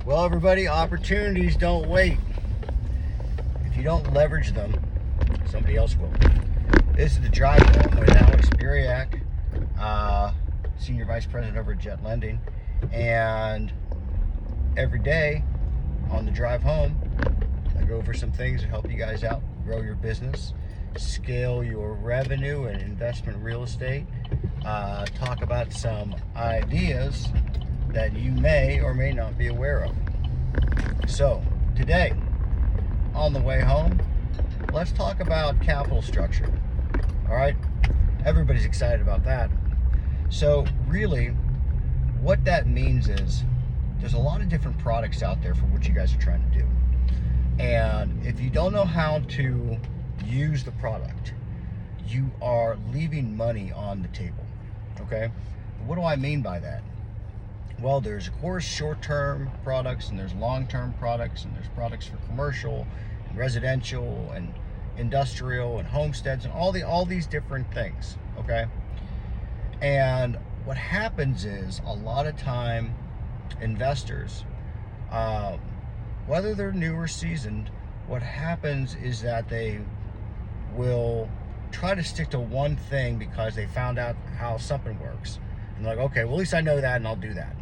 Well, everybody, opportunities don't wait. If you don't leverage them, somebody else will. This is the drive home with Alex BRRRR, Senior Vice President over at Jet Lending. And every day on the drive home, I go over some things to help you guys out, grow your business, scale your revenue and investment real estate, talk about some ideas that you may or may not be aware of. So today, on the way home, let's talk about capital structure. All right, everybody's excited about that. So really, what that means is there's a lot of different products out there for what you guys are trying to do. And if you don't know how to use the product, you are leaving money on the table, okay? What do I mean by that? Well, there's of course short-term products, and there's long-term products, and there's products for commercial and residential and industrial and homesteads and all these different things, okay? And what happens is a lot of time investors, whether they're new or seasoned, what happens is that they will try to stick to one thing because they found out how something works. And they're like, okay, well, at least I know that and I'll do that.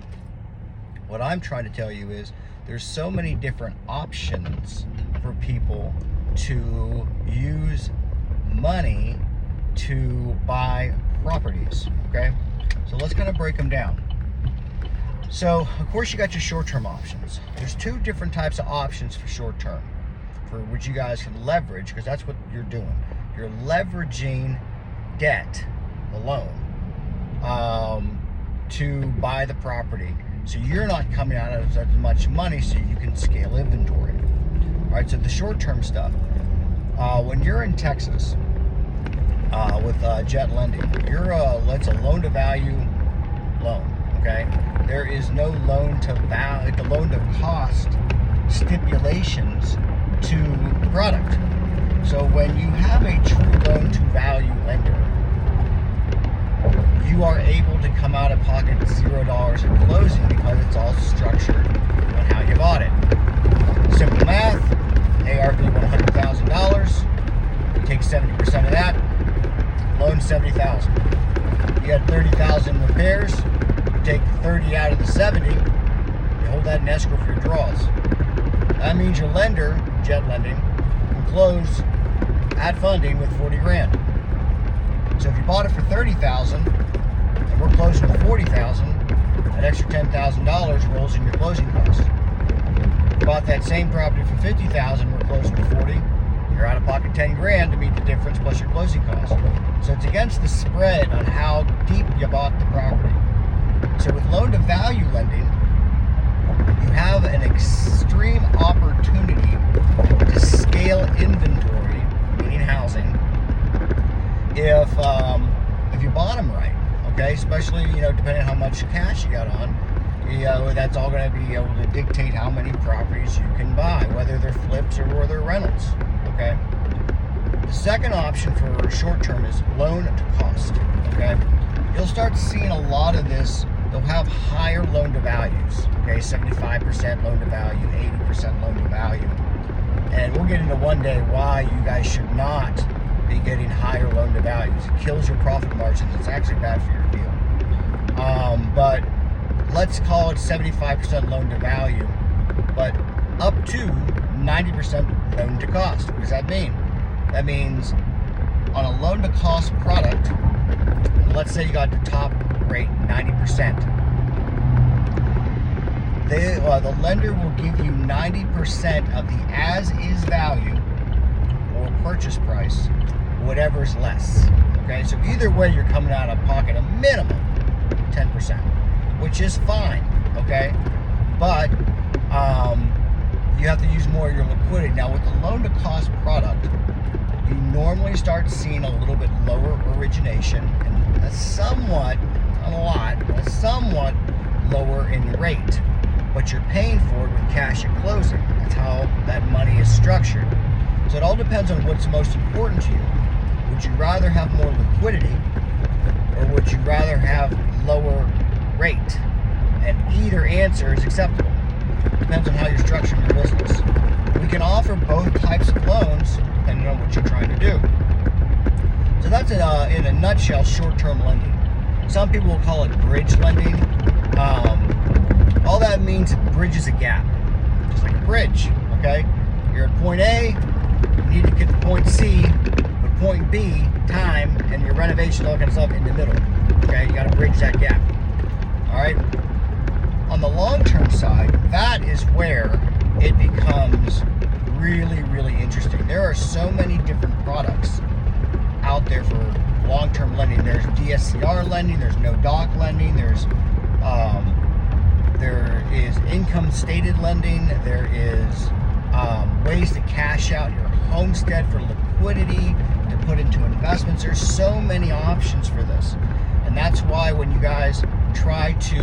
What I'm trying to tell you is there's so many different options for people to use money to buy properties, okay? So let's kind of break them down. So, of course, you got your short-term options. There's two different types of options for short-term, for which you guys can leverage, because that's what you're doing. You're leveraging debt, the loan, to buy the property. So you're not coming out of as much money, so you can scale inventory. All right, so the short-term stuff. When you're in Texas with Jet Lending, it's a loan-to-value loan. Okay, there is no loan-to-value, the loan-to-cost stipulations to the product. So when you have a true loan-to-value lender, you are able to come out of pocket $0 at closing because it's all structured on how you bought it. Simple math, ARV $100,000, you take 70% of that, loan $70,000. You got 30,000 repairs, you take 30 out of the 70, you hold that in escrow for your draws. That means your lender, Jet Lending, will close at funding with 40 grand. So if you bought it for 30,000 and we're closing with 40,000, that extra $10,000 rolls in your closing costs. You bought that same property for 50,000, we're closing with 40. You're out of pocket 10 grand to meet the difference plus your closing costs. So it's against the spread on how deep you bought the property. So with loan to value lending, you have an extreme opportunity to scale inventory, meaning housing, if you bought them right, okay? Especially, depending on how much cash you got on, that's all going to be able to dictate how many properties you can buy, whether they're flips or whether they're rentals, okay? The second option for short term is loan to cost, okay? You'll start seeing a lot of this. They'll have higher loan to values, okay? 75% loan to value, 80% loan to value. And we'll get into one day why you guys should not be getting higher loan to values. It kills your profit margins. It's actually bad for your deal. But let's call it 75% loan to value, but up to 90% loan to cost. What does that mean? That means on a loan to cost product, let's say you got the top rate 90%. The lender will give you 90% of the as-is value or purchase price, whatever's less. Okay, so either way, you're coming out of pocket a minimum 10%, which is fine. Okay, but you have to use more of your liquidity. Now, with the loan-to-cost product, you normally start seeing a little bit lower origination and a somewhat lower in rate, but you're paying for it with cash at closing. That's how that money is structured. So it all depends on what's most important to you. Would you rather have more liquidity, or would you rather have lower rate? And either answer is acceptable. depends on how you're structuring your business. We can offer both types of loans depending on what you're trying to do. So that's in a nutshell, short-term lending. Some people will call it bridge lending. All that means it bridges a gap, just like a bridge, okay? You're at point A, you need to get to point C, with point B, time, and your renovation, all that kind of stuff in the middle, okay? You gotta bridge that gap, all right? On the long-term side, that is where it becomes really, really interesting. There are so many different products out there for long-term lending. There's DSCR lending, there's no-doc lending, there is income-stated lending, there is ways to cash out your homestead for liquidity, to put into investments. There's so many options for this. And that's why when you guys try to,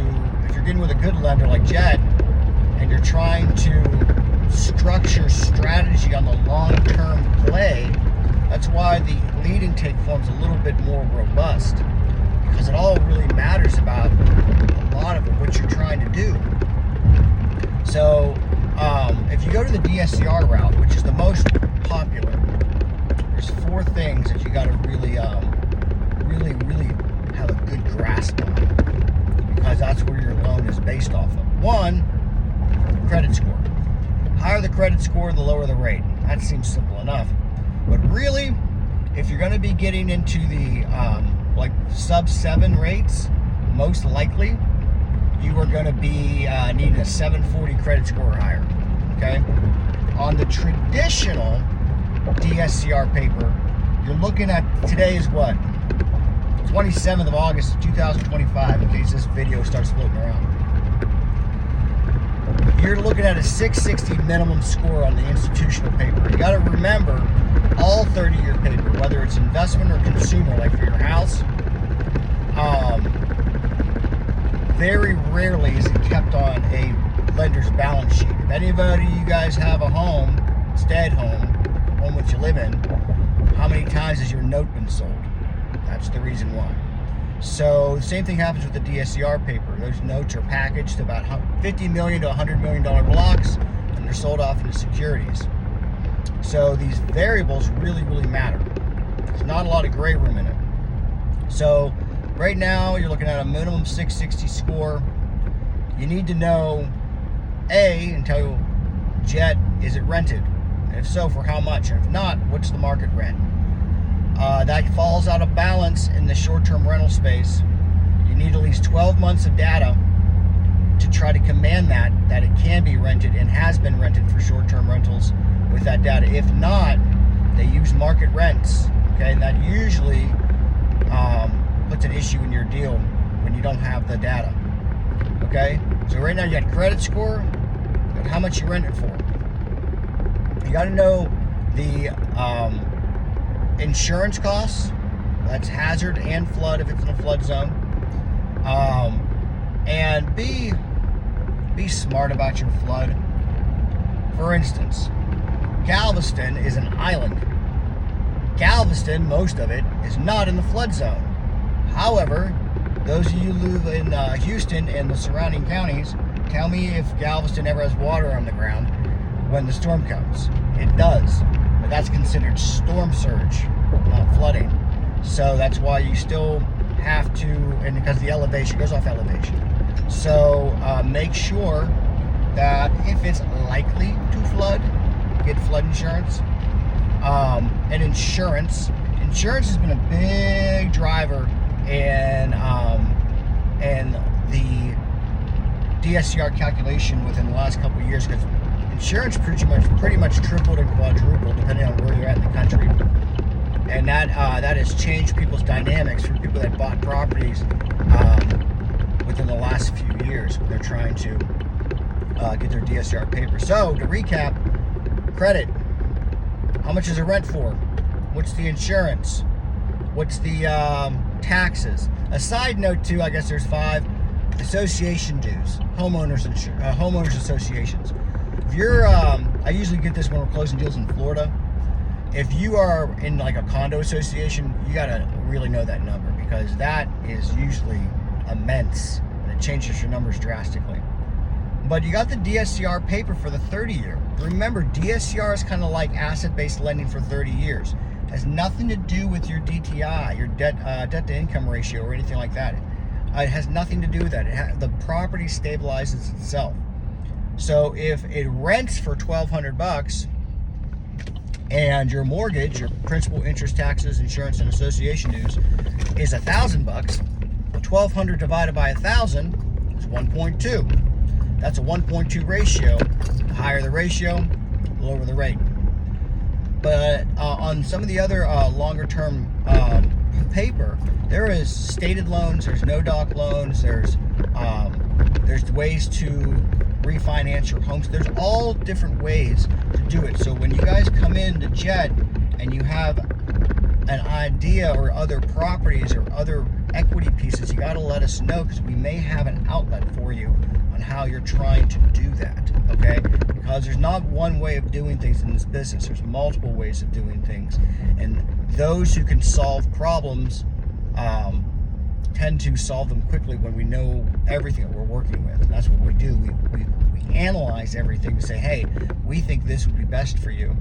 if you're getting with a good lender like Jed, and you're trying to structure strategy on the long-term play, that's why the lead intake form's a little bit more robust, because it all really matters about a lot of it, what you're trying to do. So if you go to the DSCR route, which is the most popular, there's 4 things that you got to really have a good grasp on, because that's where your loan is based off of. 1, credit score. Higher the credit score, the lower the rate. That seems simple enough. But really, if you're going to be getting into the like sub 7 rates, most likely you are going to be needing a 740 credit score or higher. Okay? On the traditional DSCR paper, you're looking at, today is what? 27th of August 2025, in case this video starts floating around. You're looking at a 660 minimum score on the institutional paper. You got to remember, all 30-year paper, whether it's investment or consumer, like for your house, very rarely is it kept on a lender's balance sheet. If anybody, you guys have a home, stead home which you live in, how many times has your note been sold? That's the reason why. So the same thing happens with the DSCR paper. Those notes are packaged to about $50 million to $100 million blocks, and they're sold off into securities. So these variables really, really matter. There's not a lot of gray room in it. So right now you're looking at a minimum 660 score. You need to know, A, and tell you, Jet, is it rented? And if so, for how much? And if not, what's the market rent? That falls out of balance in the short-term rental space. You need at least 12 months of data to try to command that it can be rented and has been rented for short-term rentals with that data. If not, they use market rents, okay? And that usually puts an issue in your deal when you don't have the data, okay? So right now you got credit score, but how much you rent it for. You got to know the insurance costs. That's hazard and flood if it's in a flood zone. And be smart about your flood. For instance, Galveston is an island. Galveston, most of it, is not in the flood zone. However, those of you who live in Houston and the surrounding counties, tell me if Galveston ever has water on the ground when the storm comes. It does, but that's considered storm surge, not flooding. So that's why you still have to, and because the elevation goes off elevation. So make sure that if it's likely to flood, get flood insurance. And insurance has been a big driver in the DSCR calculation within the last couple of years, because insurance pretty much tripled and quadrupled depending on where you're at in the country. And that has changed people's dynamics for people that bought properties within the last few years when they're trying to get their DSCR paper. So to recap, credit. How much is the rent for? What's the insurance? What's the taxes? A side note too, I guess there's 5 association dues, homeowners associations. If you're, I usually get this when we're closing deals in Florida. If you are in like a condo association, you gotta really know that number, because that is usually immense and it changes your numbers drastically. But you got the DSCR paper for the 30-year. Remember, DSCR is kind of like asset-based lending for 30 years. It has nothing to do with your DTI, your debt-to-income ratio, or anything like that. It has nothing to do with that. The property stabilizes itself. So if it rents for $1,200 and your mortgage, your principal, interest, taxes, insurance, and association dues is $1,000, 1,200 divided by 1,000 is 1.2. That's a 1.2 ratio. The higher the ratio, the lower the rate. But on some of the other longer term paper, there is stated loans, there's no doc loans, there's ways to refinance your homes. There's all different ways to do it. So when you guys come in to Jet and you have an idea or other properties or other equity pieces, you got to let us know, because we may have an outlet for you on how you're trying to do that, okay? Because there's not one way of doing things in this business. There's multiple ways of doing things, and those who can solve problems tend to solve them quickly when we know everything that we're working with. And that's what we do. We analyze everything to say, hey, we think this would be best for you.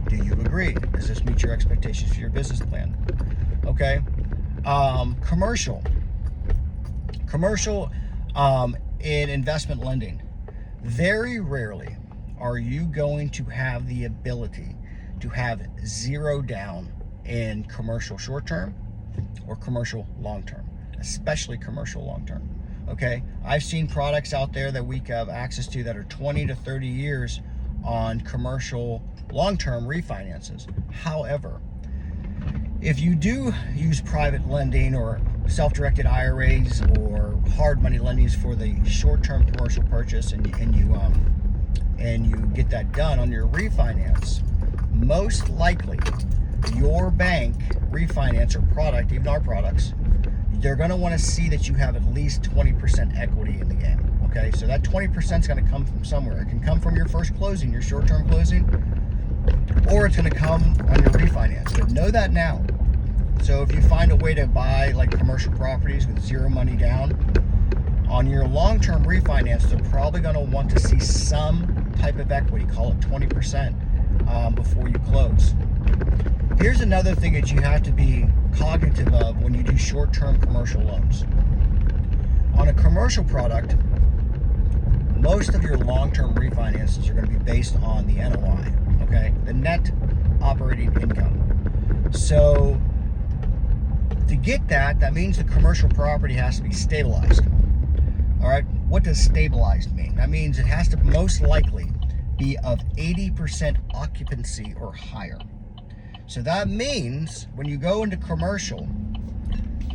Do you agree? Does this meet your expectations for your business plan? Okay. Commercial in investment lending, very rarely are you going to have the ability to have zero down in commercial short term or commercial long term, especially commercial long term. Okay, I've seen products out there that we have access to that are 20 to 30 years on commercial long-term refinances. However, if you do use private lending or self-directed IRAs or hard money lendings for the short-term commercial purchase, and you get that done on your refinance, most likely your bank refinance or product, even our products, they're going to want to see that you have at least 20% equity in the game. Okay, so that 20% is going to come from somewhere. It can come from your first closing, your short-term closing, or it's going to come on your refinance. But know that now. So if you find a way to buy like commercial properties with zero money down, on your long-term refinance, they're probably going to want to see some type of equity, call it 20%, before you close. Here's another thing that you have to be cognitive of when you do short-term commercial loans. On a commercial product, most of your long-term refinances are going to be based on the NOI, okay? The net operating income. So to get that, that means the commercial property has to be stabilized. All right, what does stabilized mean? That means it has to most likely be of 80% occupancy or higher. So that means when you go into commercial,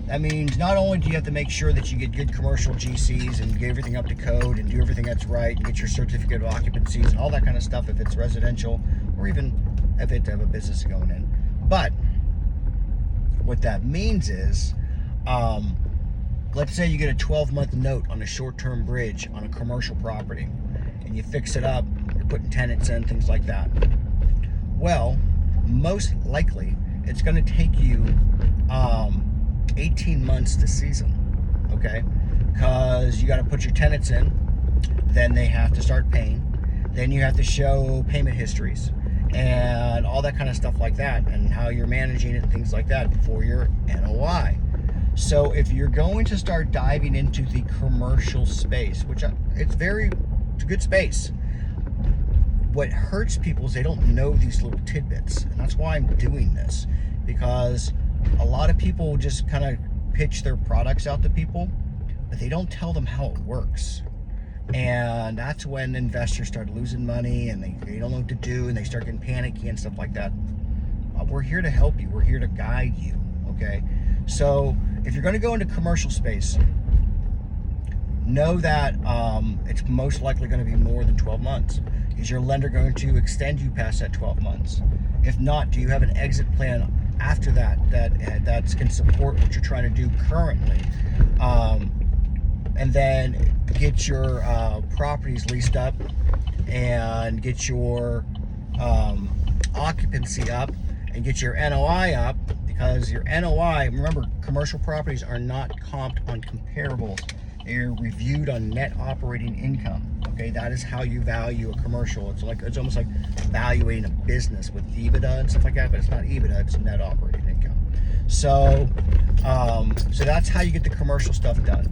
that means not only do you have to make sure that you get good commercial GCs and get everything up to code and do everything that's right and get your certificate of occupancies and all that kind of stuff if it's residential or even if it have a business going in. But what that means is, let's say you get a 12-month note on a short-term bridge on a commercial property and you fix it up, you're putting tenants in, things like that. Well, most likely it's going to take you 18 months to season, okay? Because you got to put your tenants in, then they have to start paying, then you have to show payment histories and all that kind of stuff like that, and how you're managing it and things like that for your NOI. So if you're going to start diving into the commercial space, which it's a good space, what hurts people is they don't know these little tidbits. And that's why I'm doing this, because a lot of people just kind of pitch their products out to people, but they don't tell them how it works. And that's when investors start losing money and they don't know what to do and they start getting panicky and stuff like that. We're here to help you. We're here to guide you, okay? So if you're going to go into commercial space, know that it's most likely going to be more than 12 months. Is your lender going to extend you past that 12 months? If not, do you have an exit plan after that can support what you're trying to do currently? And then get your properties leased up and get your occupancy up and get your NOI up, because your NOI, remember, commercial properties are not comped on comparables. They're reviewed on net operating income. Okay, that is how you value a commercial. It's almost like valuing a business with EBITDA and stuff like that, but it's not EBITDA, it's net operating income. So, so that's how you get the commercial stuff done.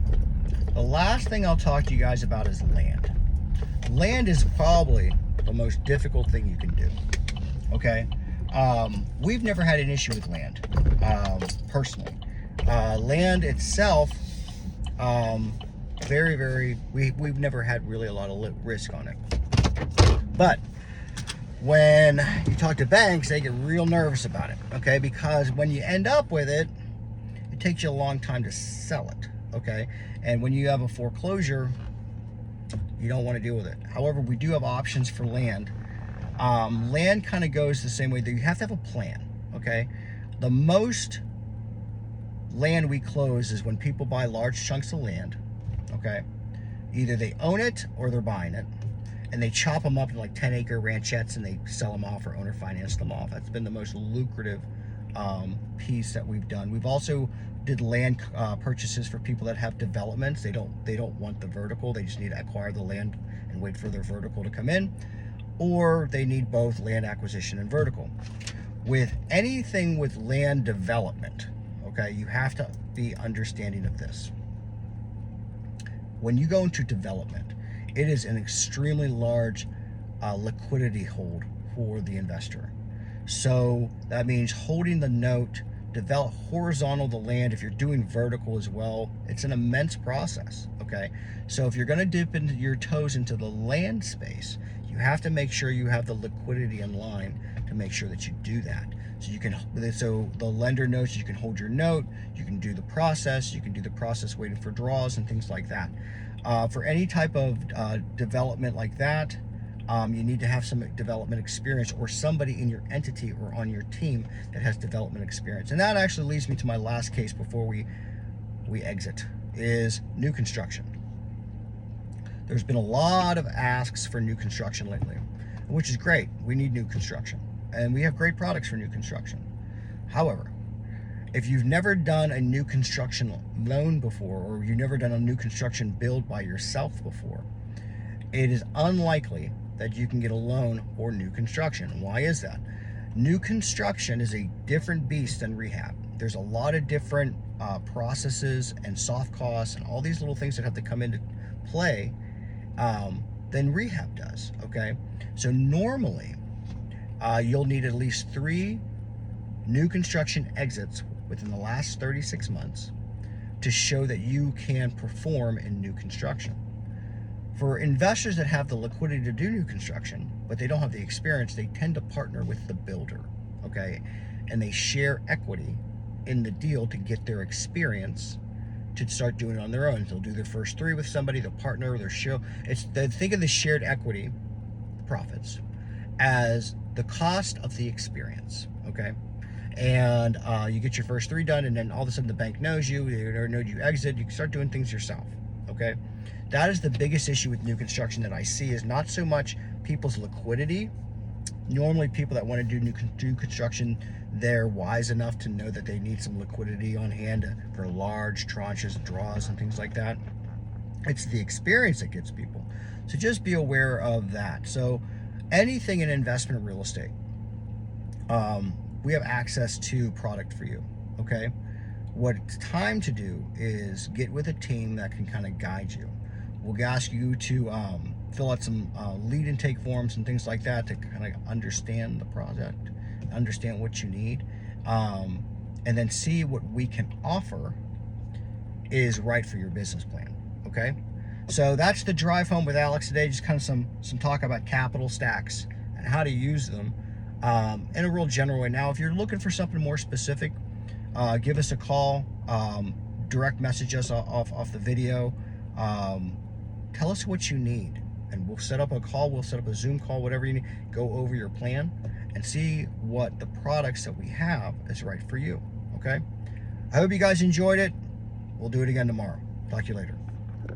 The last thing I'll talk to you guys about is land. Land is probably the most difficult thing you can do. Okay, we've never had an issue with land, personally. Land itself, we've never had really a lot of risk on it. But when you talk to banks, they get real nervous about it, okay? Because when you end up with it, it takes you a long time to sell it, okay? And when you have a foreclosure, you don't want to deal with it. However, we do have options for land. Land kind of goes the same way, that you have to have a plan, okay? The most land we close is when people buy large chunks of land, okay? Either they own it or they're buying it, and they chop them up in like 10-acre ranchettes and they sell them off or owner finance them off. That's been the most lucrative piece that we've done. We've also did land purchases for people that have developments. They don't want the vertical. They just need to acquire the land and wait for their vertical to come in, or they need both land acquisition and vertical. With anything with land development, okay, you have to be understanding of this. When you go into development, it is an extremely large liquidity hold for the investor. So that means holding the note, develop horizontal the land. If you're doing vertical as well, it's an immense process, okay? So if you're gonna dip into your toes into the land space, you have to make sure you have the liquidity in line to make sure that you do that. So the lender knows you can hold your note, you can do the process waiting for draws and things like that. For any type of development like that, you need to have some development experience, or somebody in your entity or on your team that has development experience. And that actually leads me to my last case before we exit, is new construction. There's been a lot of asks for new construction lately, which is great. We need new construction, and we have great products for new construction. However, if you've never done a new construction loan before, or you've never done a new construction build by yourself before, it is unlikely that you can get a loan for new construction. Why is that? New construction is a different beast than rehab. There's a lot of different processes and soft costs and all these little things that have to come into play than rehab does, okay? So normally, you'll need at least 3 new construction exits within the last 36 months to show that you can perform in new construction. For investors that have the liquidity to do new construction, but they don't have the experience, they tend to partner with the builder, okay? And they share equity in the deal to get their experience to start doing it on their own. They'll do their first 3 with somebody, they'll partner, think of the shared equity profits as the cost of the experience, okay? And you get your first 3 done, and then all of a sudden the bank knows you, they know you exit, you can start doing things yourself, okay? That is the biggest issue with new construction that I see, is not so much people's liquidity. Normally people that want to do new construction, they're wise enough to know that they need some liquidity on hand for large tranches of draws and things like that. It's the experience that gets people. So just be aware of that. So anything in investment real estate, we have access to product for you, okay? What it's time to do is get with a team that can kind of guide you. We'll ask you to fill out some lead intake forms and things like that to kind of understand the project, understand what you need, and then see what we can offer is right for your business plan, okay? So that's the drive home with Alex today, just kind of some talk about capital stacks and how to use them in a real general way. Now, if you're looking for something more specific, give us a call, direct message us off the video. Tell us what you need, and we'll set up a call, we'll set up a Zoom call, whatever you need, go over your plan and see what the products that we have is right for you, okay? I hope you guys enjoyed it. We'll do it again tomorrow. Talk to you later.